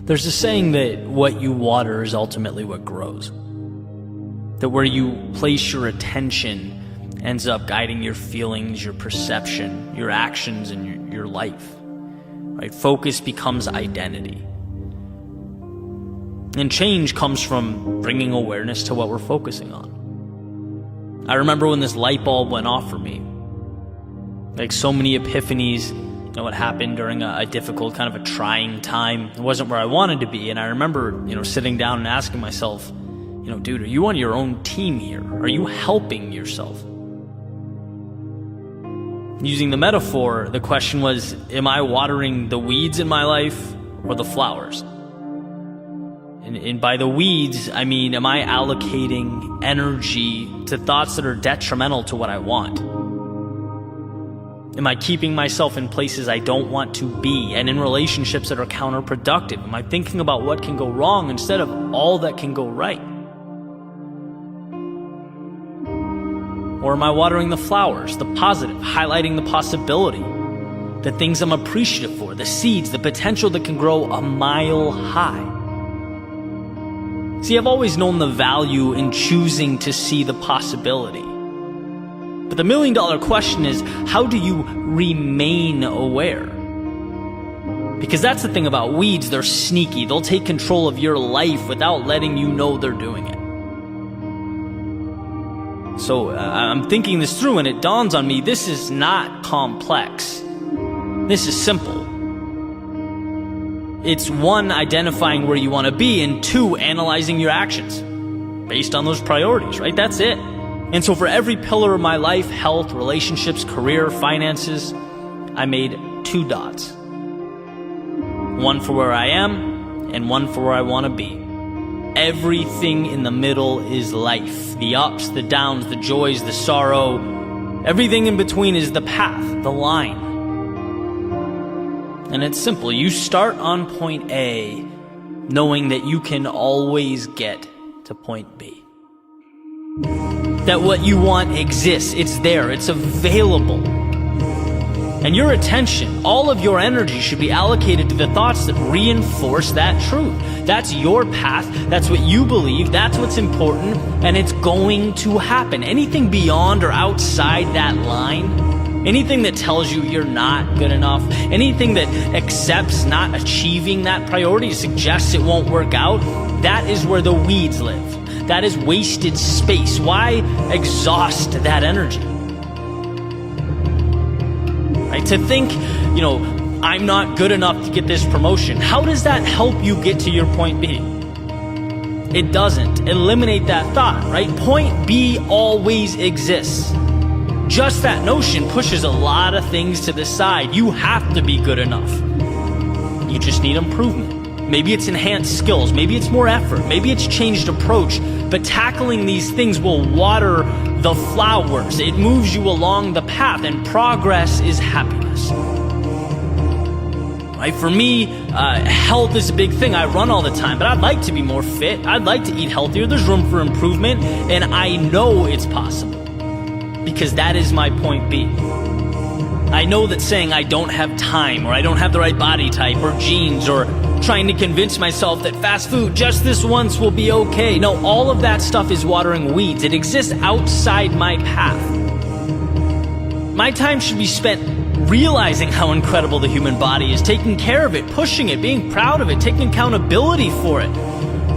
There's a saying that what you water is ultimately what grows. That where you place your attention ends up guiding your feelings, your perception, your actions, and your life. Right? Focus becomes identity. And change comes from bringing awareness to what we're focusing on. I remember when this light bulb went off for me. Like so many epiphanies, what happened during a difficult, kind of a trying time. It wasn't where I wanted to be. And I remember, sitting down and asking myself, dude, are you on your own team here? Are you helping yourself? Using the metaphor, the question was, am I watering the weeds in my life or the flowers? And by the weeds, I mean, am I allocating energy to thoughts that are detrimental to what I want? Am I keeping myself in places I don't want to be and in relationships that are counterproductive? Am I thinking about what can go wrong instead of all that can go right? Or am I watering the flowers, the positive, highlighting the possibility, the things I'm appreciative for, the seeds, the potential that can grow a mile high? See, I've always known the value in choosing to see the possibility. But the million-dollar question is, how do you remain aware? Because that's the thing about weeds, they're sneaky. They'll take control of your life without letting you know they're doing it. So I'm thinking this through and it dawns on me, this is not complex. This is simple. It's one, identifying where you want to be, and two, analyzing your actions based on those priorities, right? That's it. And so for every pillar of my life, health, relationships, career, finances, I made 2 dots. One for where I am and one for where I want to be. Everything in the middle is life. The ups, the downs, the joys, the sorrow. Everything in between is the path, the line. And it's simple. You start on point A, knowing that you can always get to point B. That what you want exists. It's there. It's available. And your attention, all of your energy should be allocated to the thoughts that reinforce that truth. That's your path. That's what you believe. That's what's important. And it's going to happen. Anything beyond or outside that line, anything that tells you you're not good enough, anything that accepts not achieving that priority, suggests it won't work out, that is where the weeds live. That is wasted space. Why exhaust that energy? Right? To think, I'm not good enough to get this promotion. How does that help you get to your point B? It doesn't. Eliminate that thought, right? Point B always exists. Just that notion pushes a lot of things to the side. You have to be good enough. You just need improvement. Maybe it's enhanced skills. Maybe it's more effort. Maybe it's changed approach. But tackling these things will water the flowers. It moves you along the path, and progress is happiness. Right? For me, health is a big thing. I run all the time, but I'd like to be more fit. I'd like to eat healthier. There's room for improvement, and I know it's possible. Because that is my point B. I know that saying I don't have time, or I don't have the right body type, or genes, or trying to convince myself that fast food just this once will be okay. No, all of that stuff is watering weeds. It exists outside my path. My time should be spent realizing how incredible the human body is, taking care of it, pushing it, being proud of it, taking accountability for it.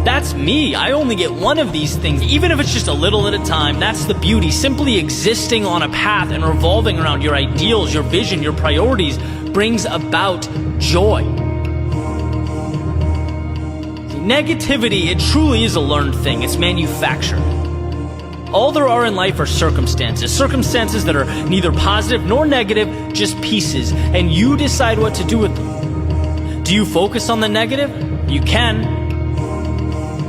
That's me. I only get one of these things, even if it's just a little at a time. That's the beauty. Simply existing on a path and revolving around your ideals, your vision, your priorities brings about joy. Negativity, it truly is a learned thing. It's manufactured. All there are in life are circumstances. Circumstances that are neither positive nor negative, just pieces. And you decide what to do with them. Do you focus on the negative? You can.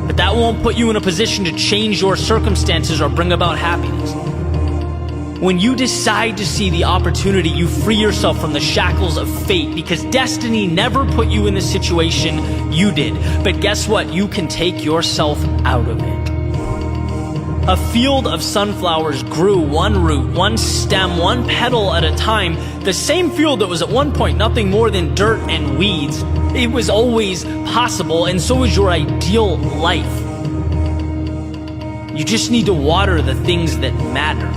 But that won't put you in a position to change your circumstances or bring about happiness. When you decide to see the opportunity, you free yourself from the shackles of fate, because destiny never put you in the situation, you did. But guess what? You can take yourself out of it. A field of sunflowers grew one root, one stem, one petal at a time, The same field that was at one point nothing more than dirt and weeds, it was always possible, and so is your ideal life. You just need to water the things that matter.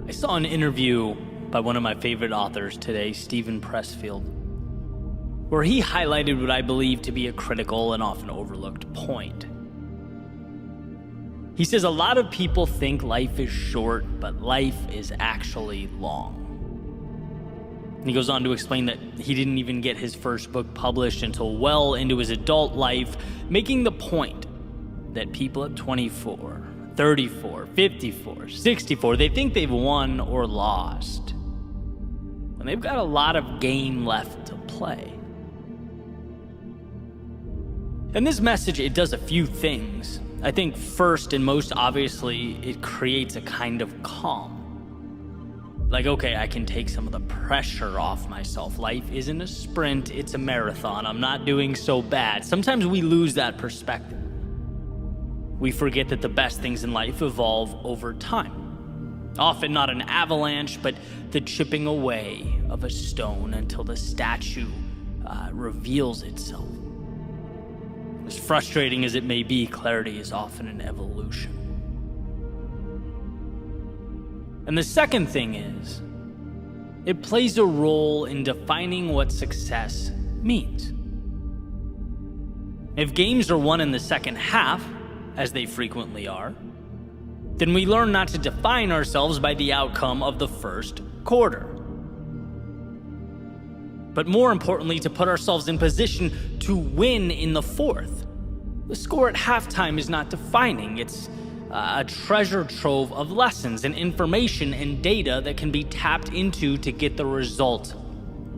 I saw an interview by one of my favorite authors today, Stephen Pressfield, where he highlighted what I believe to be a critical and often overlooked point. He says a lot of people think life is short, but life is actually long. And he goes on to explain that he didn't even get his first book published until well into his adult life, making the point that people at 24, 34, 54, 64, they think they've won or lost, when they've got a lot of game left to play. And this message, it does a few things. I think first and most obviously, it creates a kind of calm. Like, okay, I can take some of the pressure off myself. Life isn't a sprint, it's a marathon. I'm not doing so bad. Sometimes we lose that perspective. We forget that the best things in life evolve over time. Often not an avalanche, but the chipping away of a stone until the statue reveals itself. As frustrating as it may be, clarity is often an evolution. And the second thing is, it plays a role in defining what success means. If games are won in the second half, as they frequently are, then we learn not to define ourselves by the outcome of the first quarter. But more importantly, to put ourselves in position to win in the fourth. The score at halftime is not defining. It's a treasure trove of lessons and information and data that can be tapped into to get the result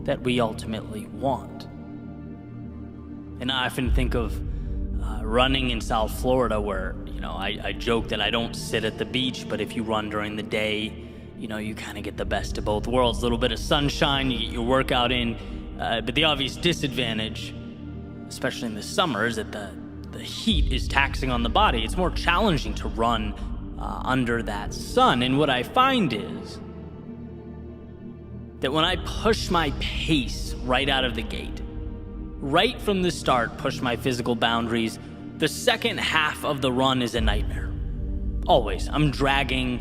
that we ultimately want. And I often think of running in South Florida where, I joke that I don't sit at the beach, but if you run during the day, you kind of get the best of both worlds. A little bit of sunshine, you get your workout in, but the obvious disadvantage, especially in the summer, is that the heat is taxing on the body. It's more challenging to run under that sun. And what I find is that when I push my pace right out of the gate, right from the start, push my physical boundaries, the second half of the run is a nightmare. Always. I'm dragging,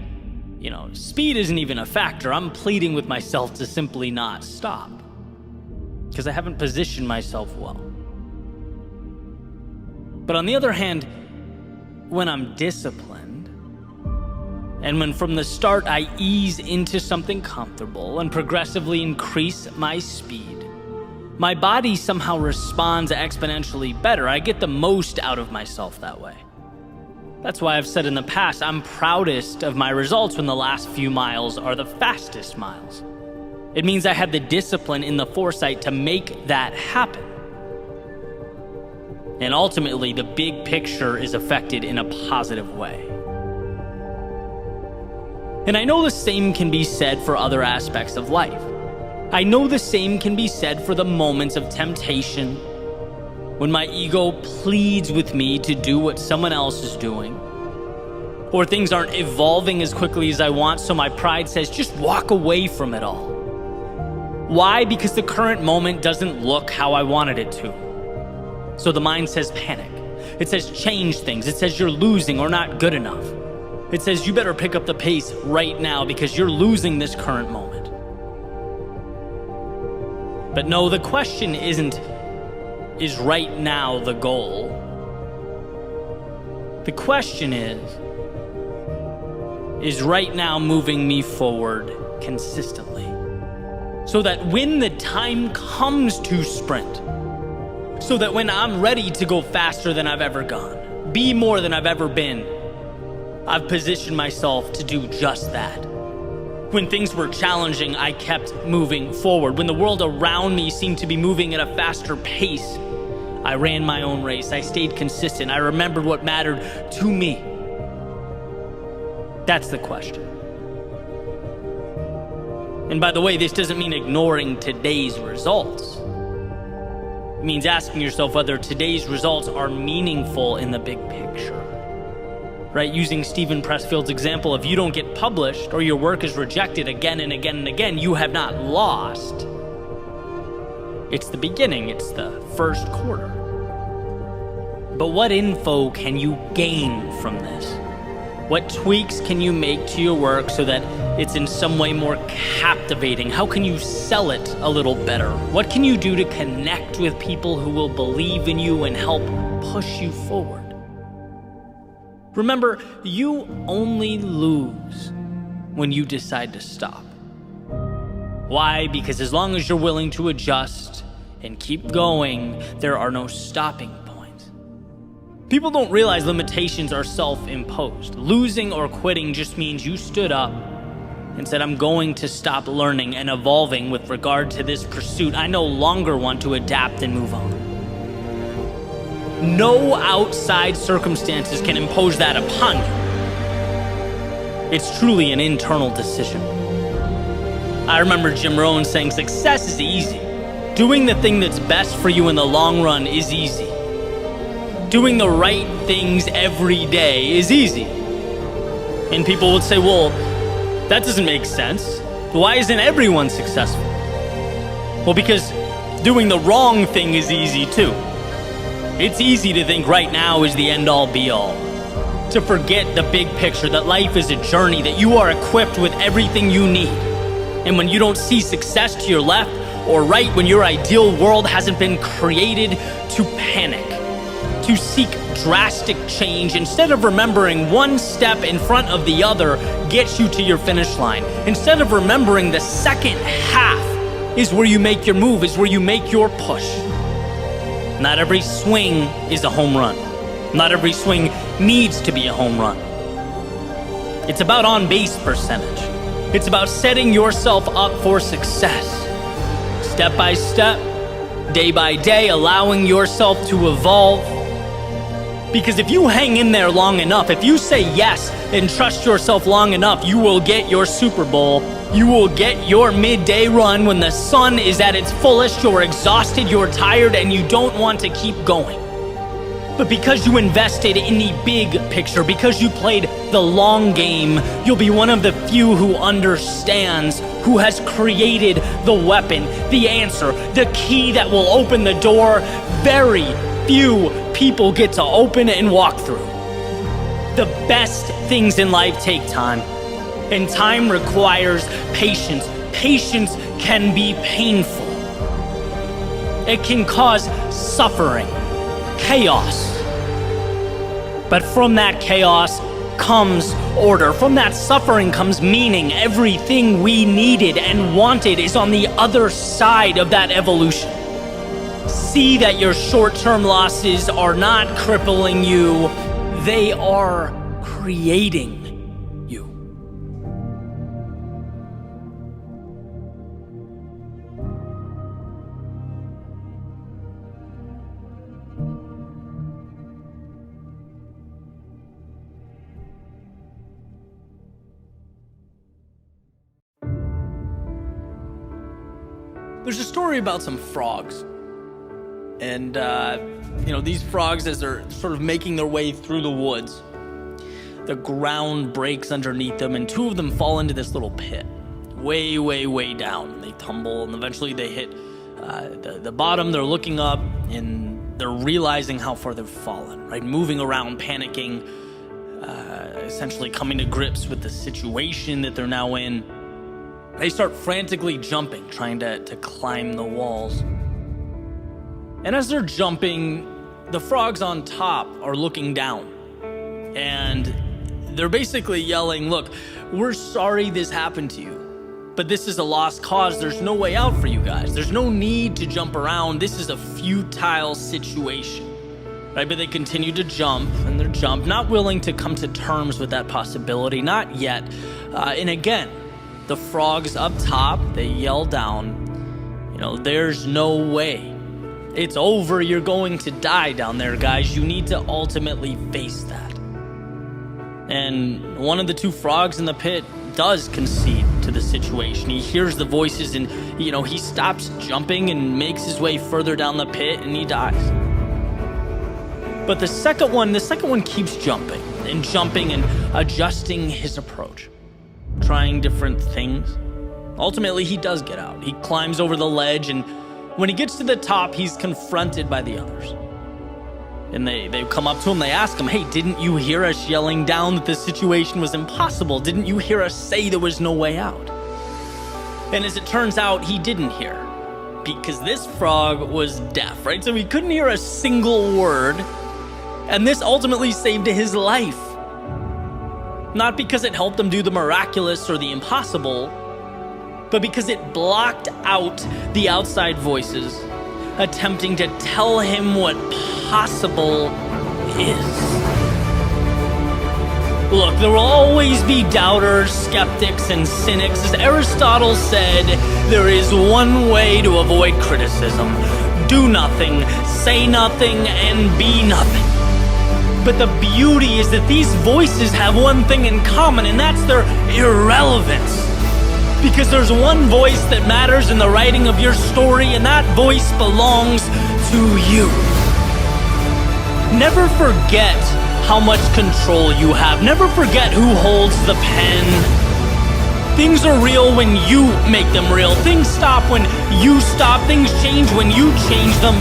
speed isn't even a factor. I'm pleading with myself to simply not stop because I haven't positioned myself well. But on the other hand, when I'm disciplined, and when from the start I ease into something comfortable and progressively increase my speed, my body somehow responds exponentially better. I get the most out of myself that way. That's why I've said in the past, I'm proudest of my results when the last few miles are the fastest miles. It means I had the discipline and the foresight to make that happen. And ultimately, the big picture is affected in a positive way. And I know the same can be said for other aspects of life. I know the same can be said for the moments of temptation, when my ego pleads with me to do what someone else is doing, or things aren't evolving as quickly as I want, so my pride says, just walk away from it all. Why? Because the current moment doesn't look how I wanted it to. So the mind says panic. It says change things. It says you're losing or not good enough. It says you better pick up the pace right now because you're losing this current moment. But no, the question isn't, is right now the goal? The question is right now moving me forward consistently? So that when the time comes to sprint, so that when I'm ready to go faster than I've ever gone, be more than I've ever been, I've positioned myself to do just that. When things were challenging, I kept moving forward. When the world around me seemed to be moving at a faster pace, I ran my own race. I stayed consistent. I remembered what mattered to me. That's the question. And by the way, this doesn't mean ignoring today's results. It means asking yourself whether today's results are meaningful in the big picture. Right? Using Stephen Pressfield's example, if you don't get published or your work is rejected again and again and again, you have not lost. It's the beginning. It's the first quarter. But what info can you gain from this? What tweaks can you make to your work so that it's in some way more captivating? How can you sell it a little better? What can you do to connect with people who will believe in you and help push you forward? Remember, you only lose when you decide to stop. Why? Because as long as you're willing to adjust and keep going, there are no stopping points. People don't realize limitations are self-imposed. Losing or quitting just means you stood up and said, I'm going to stop learning and evolving with regard to this pursuit. I no longer want to adapt and move on. No outside circumstances can impose that upon you. It's truly an internal decision. I remember Jim Rohn saying, success is easy. Doing the thing that's best for you in the long run is easy. Doing the right things every day is easy. And people would say, well, that doesn't make sense. Why isn't everyone successful? Well, because doing the wrong thing is easy too. It's easy to think right now is the end-all be-all. To forget the big picture, that life is a journey, that you are equipped with everything you need. And when you don't see success to your left or right, when your ideal world hasn't been created, to panic, to seek drastic change, instead of remembering one step in front of the other gets you to your finish line. Instead of remembering the second half is where you make your move, is where you make your push. Not every swing is a home run. Not every swing needs to be a home run. It's about on-base percentage. It's about setting yourself up for success. Step by step, day by day, allowing yourself to evolve. Because if you hang in there long enough, if you say yes and trust yourself long enough, you will get your Super Bowl. You will get your midday run when the sun is at its fullest, you're exhausted, you're tired, and you don't want to keep going. But because you invested in the big picture, because you played the long game, you'll be one of the few who understands, who has created the weapon, the answer, the key that will open the door very few people get to open and walk through. The best things in life take time. And time requires patience. Patience can be painful. It can cause suffering, chaos. But from that chaos comes order. From that suffering comes meaning. Everything we needed and wanted is on the other side of that evolution. See that your short-term losses are not crippling you. They are creating you. There's a story about some frogs. And, these frogs, as they're sort of making their way through the woods, the ground breaks underneath them, and two of them fall into this little pit, way, way, way down. And they tumble, and eventually they hit the bottom. They're looking up, and they're realizing how far they've fallen, right? Moving around, panicking, essentially coming to grips with the situation that they're now in. They start frantically jumping, trying to climb the walls. And as they're jumping, the frogs on top are looking down. And they're basically yelling, look, we're sorry this happened to you, but this is a lost cause. There's no way out for you guys. There's no need to jump around. This is a futile situation, right? But they continue to jump, and they're not willing to come to terms with that possibility, not yet. And again, the frogs up top, they yell down, there's no way. It's over. You're going to die down there, guys. You need to ultimately face that. And one of the two frogs in the pit does concede to the situation. He hears the voices and, he stops jumping and makes his way further down the pit and he dies. But the second one keeps jumping and adjusting his approach, trying different things. Ultimately, he does get out. He climbs over the ledge, and when he gets to the top, he's confronted by the others. And they come up to him, they ask him, "Hey, didn't you hear us yelling down that the situation was impossible? Didn't you hear us say there was no way out?" And as it turns out, he didn't hear, because this frog was deaf, right? So he couldn't hear a single word, and this ultimately saved his life. Not because it helped him do the miraculous or the impossible, but because it blocked out the outside voices attempting to tell him what possible is. Look, there will always be doubters, skeptics, and cynics. As Aristotle said, there is one way to avoid criticism: do nothing, say nothing, and be nothing. But the beauty is that these voices have one thing in common, and that's their irrelevance. Because there's one voice that matters in the writing of your story, and that voice belongs to you. Never forget how much control you have. Never forget who holds the pen. Things are real when you make them real. Things stop when you stop. Things change when you change them.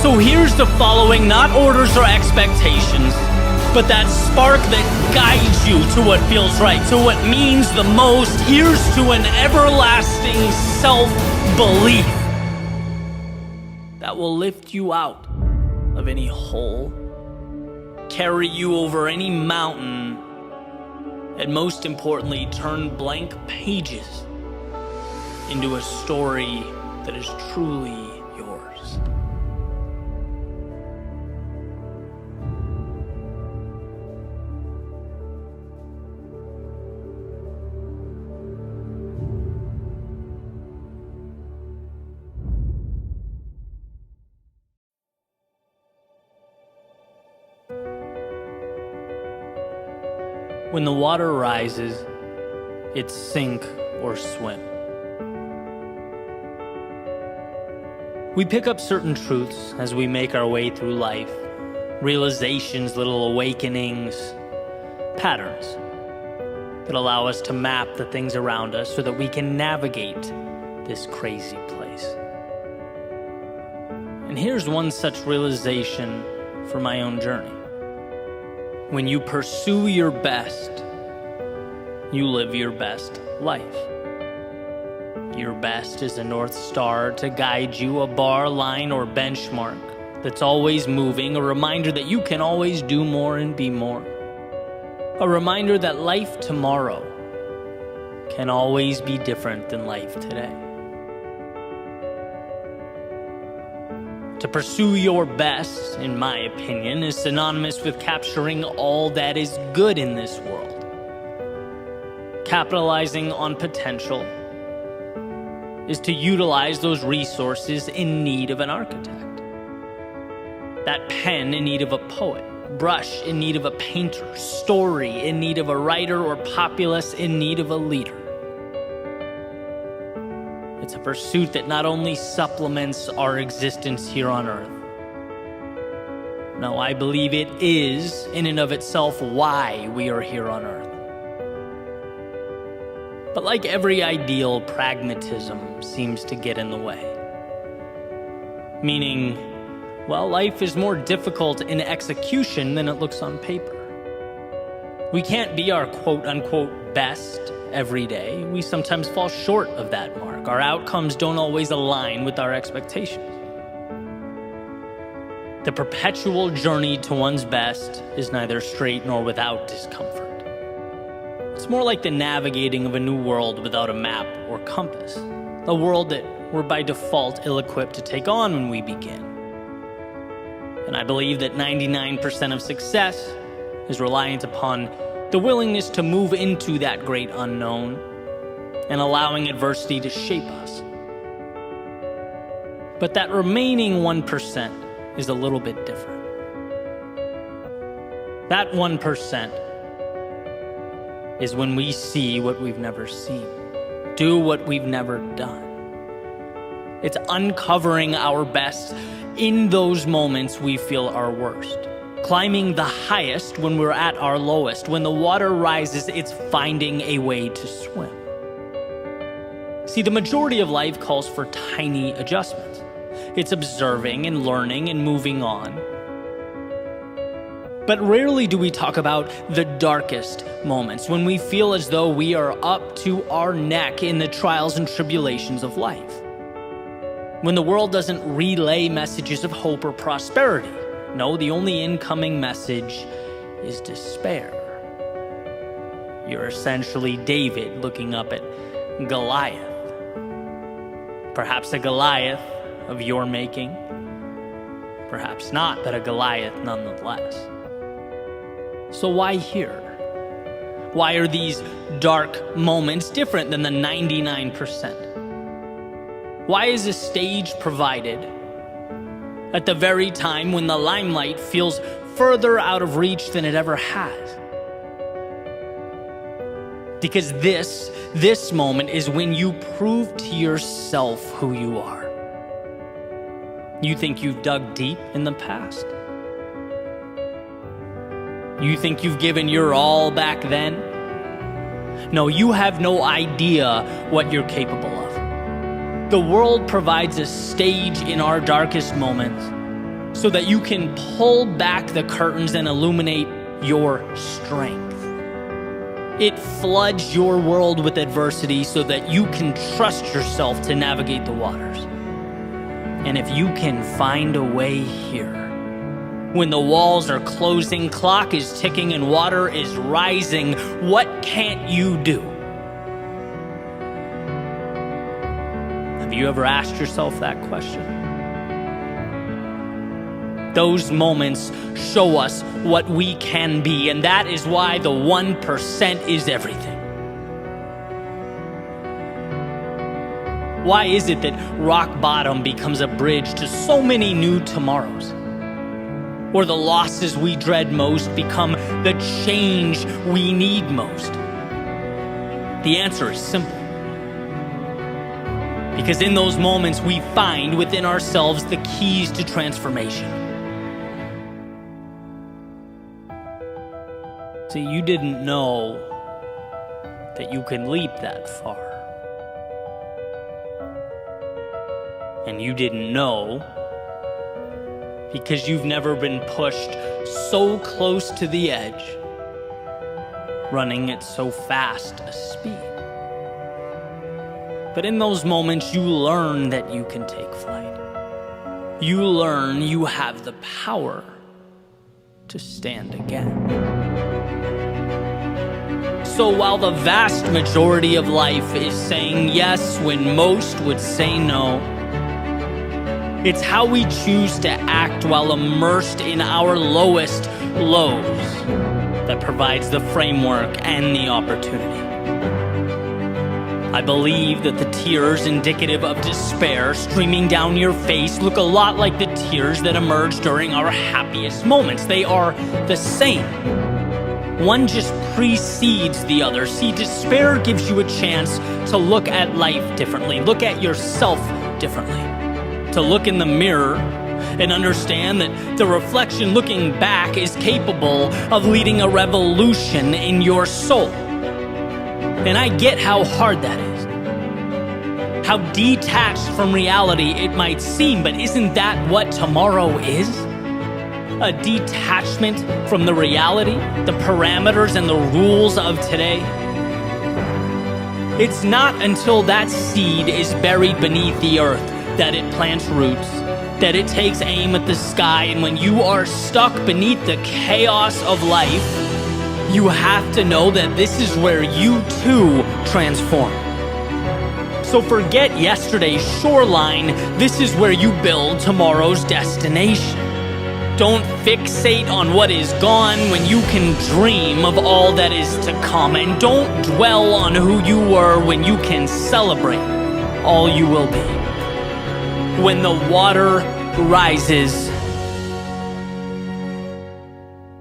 So here's the following, not orders or expectations, but that spark that guides you to what feels right, to what means the most. Here's to an everlasting self-belief that will lift you out of any hole, carry you over any mountain, and most importantly, turn blank pages into a story that is truly yours. When the water rises, it's sink or swim. We pick up certain truths as we make our way through life, realizations, little awakenings, patterns that allow us to map the things around us so that we can navigate this crazy place. And here's one such realization for my own journey. When you pursue your best, you live your best life. Your best is a North Star to guide you, a bar, line, or benchmark that's always moving, a reminder that you can always do more and be more. A reminder that life tomorrow can always be different than life today. To pursue your best, in my opinion, is synonymous with capturing all that is good in this world. Capitalizing on potential is to utilize those resources in need of an architect. That pen in need of a poet, brush in need of a painter, story in need of a writer, or populace in need of a leader. It's a pursuit that not only supplements our existence here on earth. No, I believe it is, in and of itself, why we are here on earth. But like every ideal, pragmatism seems to get in the way. Meaning, well, life is more difficult in execution than it looks on paper. We can't be our quote-unquote best every day. We sometimes fall short of that mark. Our outcomes don't always align with our expectations. The perpetual journey to one's best is neither straight nor without discomfort. It's more like the navigating of a new world without a map or compass, a world that we're by default ill-equipped to take on when we begin. And I believe that 99% of success is reliant upon the willingness to move into that great unknown and allowing adversity to shape us. But that remaining 1% is a little bit different. That 1% is when we see what we've never seen, do what we've never done. It's uncovering our best in those moments we feel our worst. Climbing the highest when we're at our lowest. When the water rises, it's finding a way to swim. See, the majority of life calls for tiny adjustments. It's observing and learning and moving on. But rarely do we talk about the darkest moments, when we feel as though we are up to our neck in the trials and tribulations of life. When the world doesn't relay messages of hope or prosperity. No, the only incoming message is despair. You're essentially David looking up at Goliath. Perhaps a Goliath of your making. Perhaps not, but a Goliath nonetheless. So why here? Why are these dark moments different than the 99%? Why is a stage provided at the very time when the limelight feels further out of reach than it ever has? Because this moment is when you prove to yourself who you are. You think you've dug deep in the past? You think you've given your all back then? No, you have no idea what you're capable of. The world provides a stage in our darkest moments so that you can pull back the curtains and illuminate your strength. It floods your world with adversity so that you can trust yourself to navigate the waters. And if you can find a way here, when the walls are closing, clock is ticking, and water is rising, what can't you do? Have you ever asked yourself that question? Those moments show us what we can be, and that is why the 1% is everything. Why is it that rock bottom becomes a bridge to so many new tomorrows? Or the losses we dread most become the change we need most? The answer is simple. Because in those moments we find within ourselves the keys to transformation. See, you didn't know that you can leap that far. And you didn't know because you've never been pushed so close to the edge, running at so fast a speed. But in those moments, you learn that you can take flight. You learn you have the power to stand again. So while the vast majority of life is saying yes when most would say no, it's how we choose to act while immersed in our lowest lows that provides the framework and the opportunity. I believe that the tears indicative of despair streaming down your face look a lot like the tears that emerge during our happiest moments. They are the same. One just precedes the other. See, despair gives you a chance to look at life differently, look at yourself differently, to look in the mirror and understand that the reflection looking back is capable of leading a revolution in your soul. And I get how hard that is, how detached from reality it might seem, but isn't that what tomorrow is? A detachment from the reality, the parameters and the rules of today. It's not until that seed is buried beneath the earth that it plants roots, that it takes aim at the sky, and when you are stuck beneath the chaos of life, you have to know that this is where you too transform. So forget yesterday's shoreline, this is where you build tomorrow's destination. Don't fixate on what is gone when you can dream of all that is to come. And don't dwell on who you were when you can celebrate all you will be. When the water rises,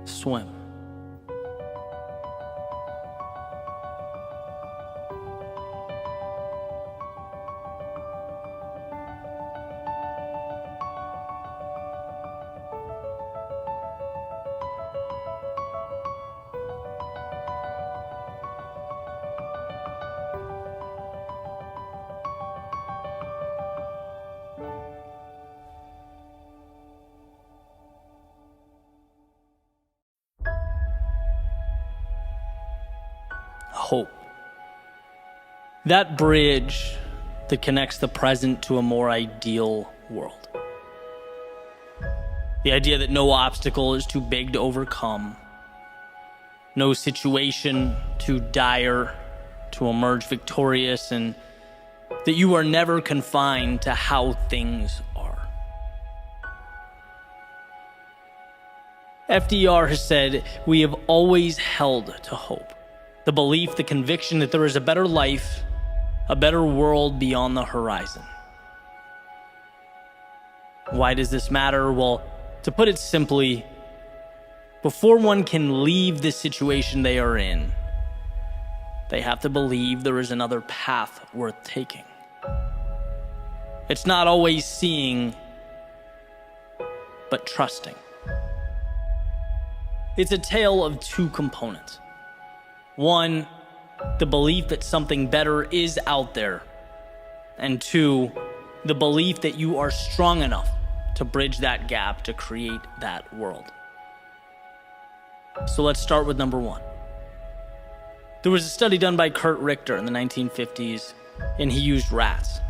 swim. hope. That bridge that connects the present to a more ideal world. The idea that no obstacle is too big to overcome, no situation too dire to emerge victorious, and that you are never confined to how things are. FDR has said, "We have always held to hope, the belief, the conviction that there is a better life, a better world beyond the horizon." Why does this matter? Well, to put it simply, before one can leave the situation they are in, they have to believe there is another path worth taking. It's not always seeing, but trusting. It's a tale of two components. One, the belief that something better is out there. And two, the belief that you are strong enough to bridge that gap to create that world. So let's start with number one. There was a study done by Kurt Richter in the 1950s, and he used rats.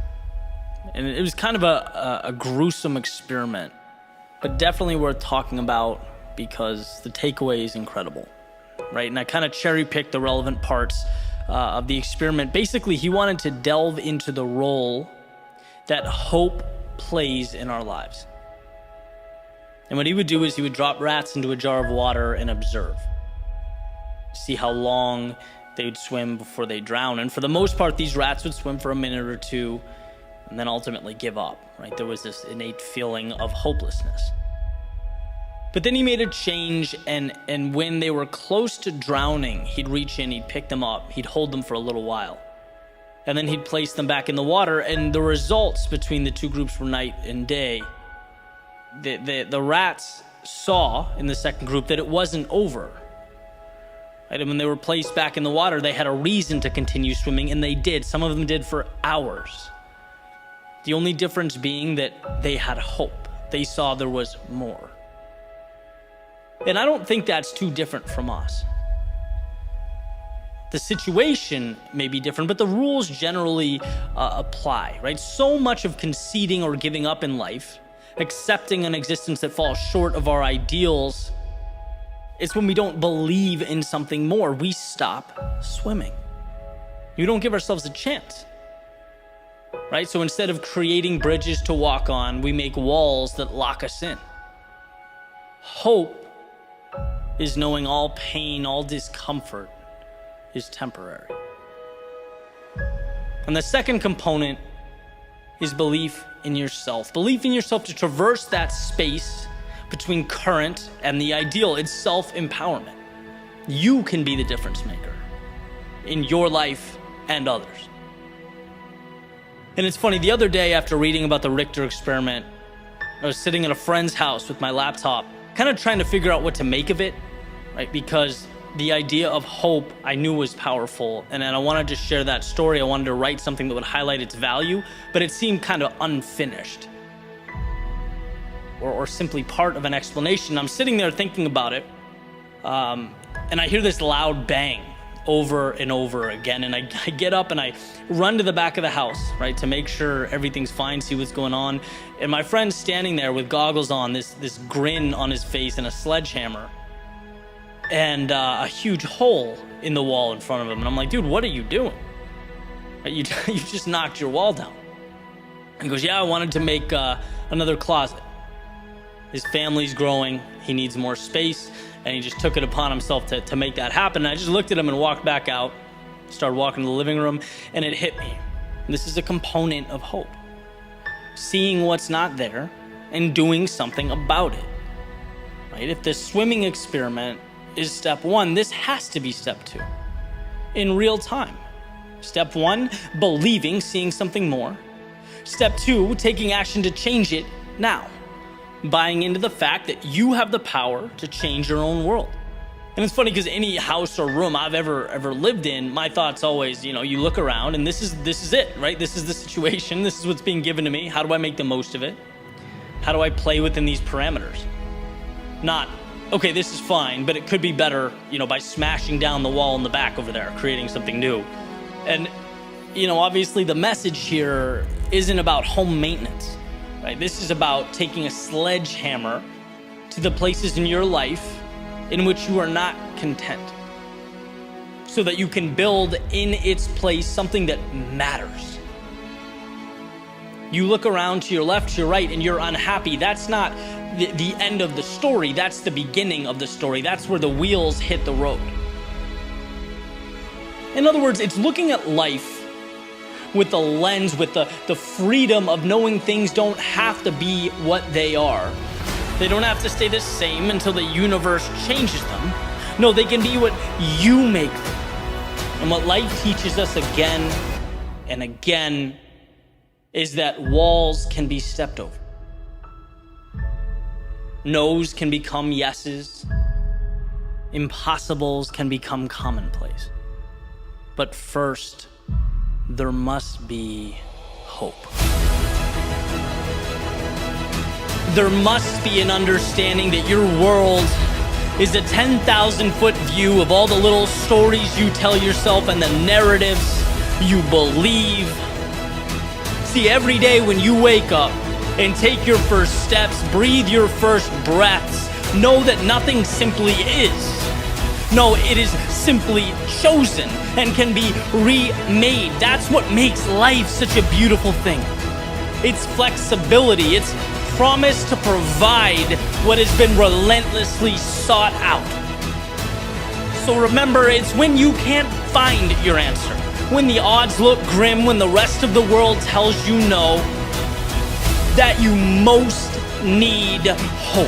And it was kind of a gruesome experiment, but definitely worth talking about because the takeaway is incredible, right? And I kind of cherry-picked the relevant parts of the experiment. Basically, he wanted to delve into the role that hope plays in our lives. And what he would do is he would drop rats into a jar of water and observe. See how long they would swim before they drown. And for the most part, these rats would swim for a minute or two and then ultimately give up, right? There was this innate feeling of hopelessness. But then he made a change, and when they were close to drowning, he'd reach in, he'd pick them up, he'd hold them for a little while. And then he'd place them back in the water, and the results between the two groups were night and day. The rats saw in the second group that it wasn't over. Right? And when they were placed back in the water, they had a reason to continue swimming, and they did. Some of them did for hours. The only difference being that they had hope. They saw there was more. And I don't think that's too different from us. The situation may be different, but the rules generally apply, right? So much of conceding or giving up in life, accepting an existence that falls short of our ideals, it's when we don't believe in something more. We stop swimming. We don't give ourselves a chance, right? So instead of creating bridges to walk on, we make walls that lock us in. Hope is knowing all pain, all discomfort is temporary. And the second component is belief in yourself. Belief in yourself to traverse that space between current and the ideal. It's self-empowerment. You can be the difference maker in your life and others. And it's funny, the other day after reading about the Richter experiment, I was sitting at a friend's house with my laptop, kind of trying to figure out what to make of it, right? Because the idea of hope I knew was powerful, and then I wanted to share that story. I wanted to write something that would highlight its value, but it seemed kind of unfinished or simply part of an explanation. I'm sitting there thinking about it, and I hear this loud bang over and over again, and I get up and I run to the back of the house, right, to make sure everything's fine, see what's going on. And my friend's standing there with goggles on, this grin on his face and a sledgehammer, and a huge hole in the wall in front of him. And I'm like, dude, what are you doing? You just knocked your wall down. And he goes, yeah, I wanted to make another closet. His family's growing, he needs more space, and he just took it upon himself to make that happen. And I just looked at him and walked back out, started walking to the living room, and it hit me. This is a component of hope. Seeing what's not there and doing something about it, right? If the swimming experiment is step one, this has to be step two. In real time. Step one, believing, seeing something more. Step two, taking action to change it now. Buying into the fact that you have the power to change your own world. And it's funny because any house or room I've ever lived in, my thought's always, you look around and this is it, right? This is the situation. This is what's being given to me. How do I make the most of it? How do I play within these parameters? Not, okay, this is fine, but it could be better, by smashing down the wall in the back over there, creating something new. And, obviously the message here isn't about home maintenance, right? This is about taking a sledgehammer to the places in your life in which you are not content, so that you can build in its place something that matters. You look around to your left, to your right, and you're unhappy. That's not the end of the story. That's the beginning of the story. That's where the wheels hit the road. In other words, it's looking at life with the lens, with the freedom of knowing things don't have to be what they are. They don't have to stay the same until the universe changes them. No, they can be what you make them. And what life teaches us again and again is that walls can be stepped over. No's can become yeses. Impossibles can become commonplace. But first, there must be hope. There must be an understanding that your world is a 10,000-foot view of all the little stories you tell yourself and the narratives you believe. See, every day when you wake up and take your first steps, breathe your first breaths, know that nothing simply is. No, it is simply chosen and can be remade. That's what makes life such a beautiful thing. It's flexibility. It's promise to provide what has been relentlessly sought out. So remember, it's when you can't find your answer, when the odds look grim, when the rest of the world tells you no, that you most need hope.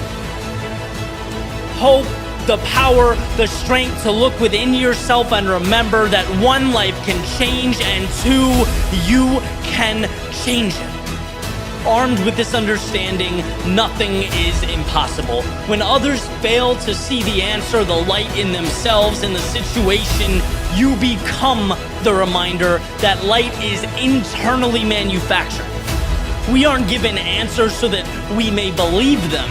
Hope, the power, the strength to look within yourself and remember that one life can change and two, you can change it. Armed with this understanding, nothing is impossible. When others fail to see the answer, the light in themselves, in the situation, you become the reminder that light is internally manufactured. We aren't given answers so that we may believe them.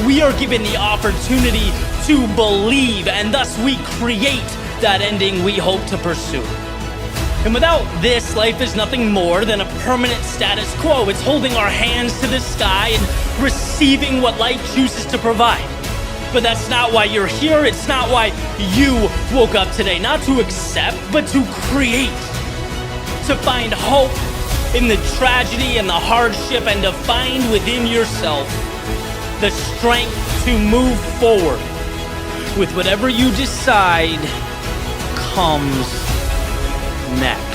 We are given the opportunity to believe, and thus we create that ending we hope to pursue. And without this, life is nothing more than a permanent status quo. It's holding our hands to the sky and receiving what life chooses to provide. But that's not why you're here. It's not why you woke up today. Not to accept, but to create. To find hope in the tragedy and the hardship, and to find within yourself the strength to move forward with whatever you decide comes next.